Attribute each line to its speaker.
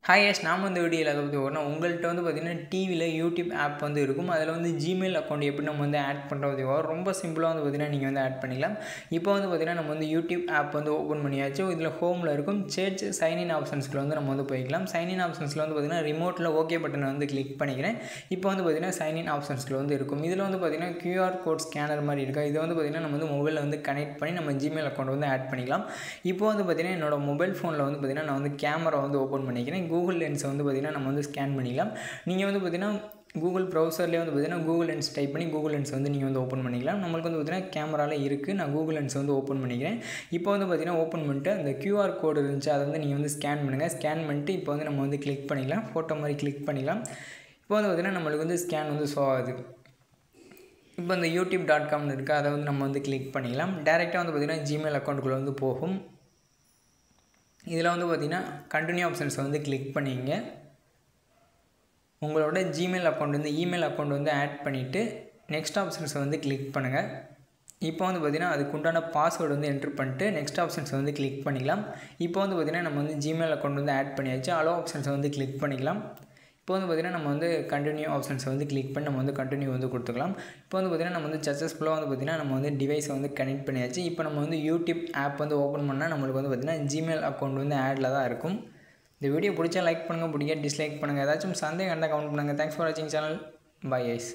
Speaker 1: Hi S நாம் வந்து வீடியோவில் அதை பற்றி வரணும். உங்கள்கிட்ட வந்து பார்த்திங்கன்னா டிவியில் யூடியூப் ஆப் வந்து இருக்கும். அதில் வந்து ஜிமெயில் அக்கௌண்ட் எப்படி நம்ம வந்து ஆட் பண்ணுறது வரும். ரொம்ப சிம்பிளாக வந்து பார்த்திங்கன்னா நீங்கள் வந்து ஆட் பண்ணிக்கலாம். இப்போ வந்து பார்த்திங்கன்னா நம்ம வந்து யூடியூப் ஆப் வந்து ஓப்பன் பண்ணியாச்சு. இதில் ஹோமில் இருக்கும் சைன்இன் ஆப்ஷன்ஸ்க்கு வந்து நம்ம வந்து போய்க்கலாம். சைன்இன் ஆப்ஷன்ஸில் வந்து பார்த்திங்கன்னா ரிமோட்டில் ஓகே பட்டனை வந்து கிளிக் பண்ணிக்கிறேன். இப்போ வந்து பார்த்திங்கன்னா சைன்இன் ஆப்ஷன்ஸ்க்கு வந்து இருக்கும். இதில் வந்து பார்த்திங்கன்னா கியூஆர் கோட் ஸ்கேனர் மாதிரி இருக்குது. இதை வந்து பார்த்திங்கன்னா நம்ம வந்து மொபைலில் வந்து கனெக்ட் பண்ணி நம்ம ஜிமெயில் அக்கௌண்ட் வந்து ஆட் பண்ணிக்கலாம். இப்போ வந்து பார்த்திங்கன்னா என்னோட மொபைல் ஃபோனில் வந்து பார்த்திங்கன்னா நான் வந்து கேமரா வந்து ஓப்பன் பண்ணிக்கிறேன். கூகுள் லென்ஸை வந்து பார்த்திங்கன்னா நம்ம வந்து ஸ்கேன் பண்ணிக்கலாம். நீங்கள் வந்து பார்த்திங்கன்னா கூகுள் ப்ரௌசர்லேயே வந்து பார்த்திங்கன்னா கூகுள் லென்ஸ் டைப் பண்ணி கூகுள் லென்ஸ் வந்து நீங்கள் வந்து ஓப்பன் பண்ணிக்கலாம். நம்மளுக்கு வந்து பார்த்திங்கன்னா கேமராவில் இருக்குது. நான் கூகுள் லென்ஸ் வந்து ஓப்பன் பண்ணிக்கிறேன். இப்போ வந்து பார்த்திங்கன்னா ஓப்பன் பண்ணிட்டு அந்த கியூஆர் கோடு இருந்துச்சு அதை வந்து நீங்கள் வந்து ஸ்கேன் பண்ணுங்கள். ஸ்கேன் பண்ணிட்டு இப்போ வந்து நம்ம வந்து கிளிக் பண்ணிக்கலாம். ஃபோட்டோ மாதிரி கிளிக் பண்ணிக்கலாம். இப்போ வந்து பார்த்திங்கன்னா நம்மளுக்கு வந்து ஸ்கேன் வந்து ஷோ ஆகுது. இப்போ இந்த youtube.com இருக்குது, அதை வந்து நம்ம வந்து கிளிக் பண்ணிக்கலாம். டேரெக்டாக வந்து பார்த்திங்கன்னா ஜிமெயில் அக்கௌண்ட்டுக்குள்ளே வந்து போகும். இதில் வந்து பார்த்திங்கன்னா கண்டினியூ ஆப்ஷன்ஸை வந்து கிளிக் பண்ணிங்க. உங்களோட ஜிமெயில் அக்கௌண்ட் வந்து இமெயில் அக்கௌண்ட் வந்து ஆட் பண்ணிவிட்டு நெக்ஸ்ட் ஆப்ஷன்ஸை வந்து கிளிக் பண்ணுங்கள். இப்போ வந்து பார்த்திங்கன்னா அதுக்கு உண்டான பாஸ்வேர்டு வந்து என்ட்ரு பண்ணிட்டு நெக்ஸ்ட் ஆப்ஷன்ஸை வந்து கிளிக் பண்ணிக்கலாம். இப்போ வந்து பார்த்திங்கன்னா நம்ம வந்து ஜிமெயில் அக்கௌண்ட் வந்து ஆட் பண்ணியாச்சு. அலோ ஆப்ஷன்ஸை வந்து கிளிக் பண்ணிக்கலாம். இப்போ வந்து பார்த்திங்கன்னா நம்ம வந்து கண்டினியூ ஆப்ஷன்ஸை வந்து கிளிக் பண்ணி நம்ம வந்து கண்டினியூ வந்து கொடுத்துக்கலாம். இப்போ வந்து பார்த்திங்கன்னா நம்ம வந்து சக்ஸஸ்ஃபுல்லாக வந்து பார்த்திங்கன்னா நம்ம வந்து டிவைஸை வந்து கனெக்ட் பண்ணியாச்சு. இப்போ நம்ம வந்து யூடியூப் ஆப் வந்து ஓப்பன் பண்ணால் நம்மளுக்கு வந்து பார்த்திங்கன்னா ஜிமெயில் அக்கௌண்ட் வந்து ஆடில் தான் இருக்கும். இந்த வீடியோ பிடிச்சா லைக் பண்ணுங்கள், பிடிக்க டிஸ்லைக் பண்ணுங்கள். ஏதாச்சும் சந்தேகம் இருந்தால் கமெண்ட் பண்ணுங்கள். தேங்க்ஸ் ஃபார் வாட்சிங் சேனல். Bye ice.